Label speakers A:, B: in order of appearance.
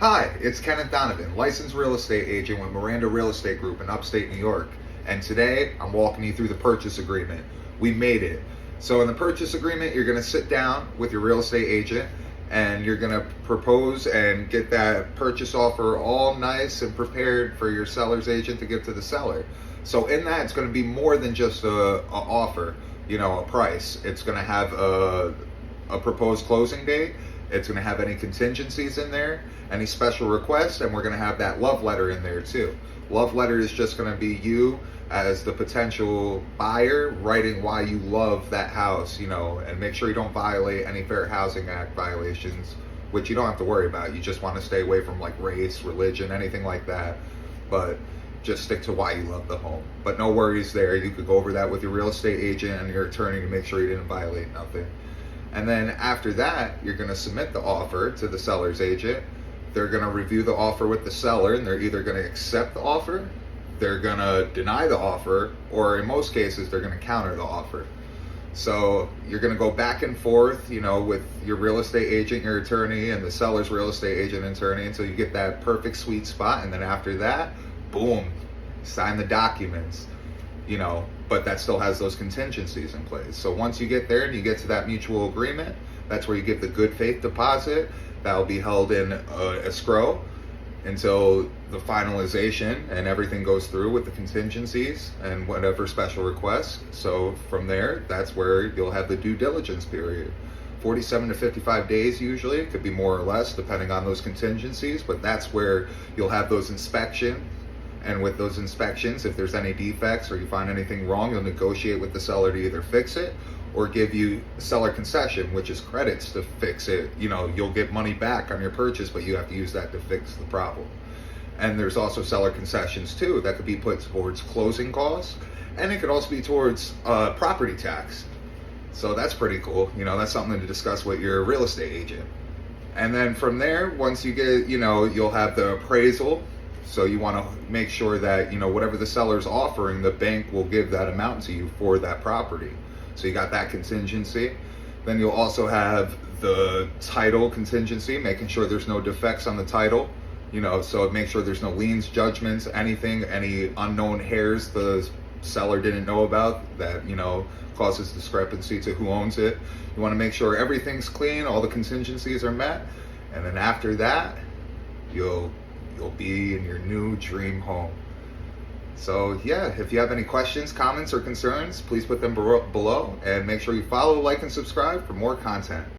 A: Hi, it's Kenneth Donovan, licensed real estate agent with Miranda Real Estate Group in upstate New York. And today I'm walking you through the purchase agreement. We made it. So in the purchase agreement, you're going to sit down with your real estate agent and you're going to propose and get that purchase offer all nice and prepared for your seller's agent to give to the seller. So in that, it's going to be more than just a offer, a price. It's going to have a proposed closing date. It's going to have any contingencies in there, any special requests, and we're going to have that love letter in there too. Love letter is just going to be you as the potential buyer writing why you love that house, and make sure you don't violate any Fair Housing Act violations, which you don't have to worry about. You just want to stay away from like race, religion, anything like that. But just stick to why you love the home. But no worries there. You could go over that with your real estate agent and your attorney to make sure you didn't violate nothing. And then after that, you're going to submit the offer to the seller's agent. They're going to review the offer with the seller, and they're either going to accept the offer, they're going to deny the offer, or in most cases, they're going to counter the offer. So you're going to go back and forth, with your real estate agent, your attorney, and the seller's real estate agent and attorney until you get that perfect sweet spot. And then after that, boom, sign the documents. But that still has those contingencies in place. So once you get there and you get to that mutual agreement, that's where you give the good faith deposit. That'll be held in escrow until the finalization and everything goes through with the contingencies and whatever special requests. So from there, that's where you'll have the due diligence period. 47 to 55 days usually. It could be more or less depending on those contingencies, but that's where you'll have those inspections. And with those inspections, if there's any defects or you find anything wrong, you'll negotiate with the seller to either fix it or give you seller concession, which is credits to fix it. You'll get money back on your purchase, but you have to use that to fix the problem. And there's also seller concessions too that could be put towards closing costs, and it could also be towards property tax. So that's pretty cool. That's something to discuss with your real estate agent. And then from there, once you get, you'll have the appraisal. So you want to make sure that, whatever the seller's offering, the bank will give that amount to you for that property. So you got that contingency. Then you'll also have the title contingency, making sure there's no defects on the title, so make sure there's no liens, judgments, anything, any unknown heirs the seller didn't know about that, causes discrepancy to who owns it. You want to make sure everything's clean, all the contingencies are met. And then after that, you'll be in your new dream home. So yeah, if you have any questions, comments, or concerns, please put them below, and make sure you follow, like, and subscribe for more content.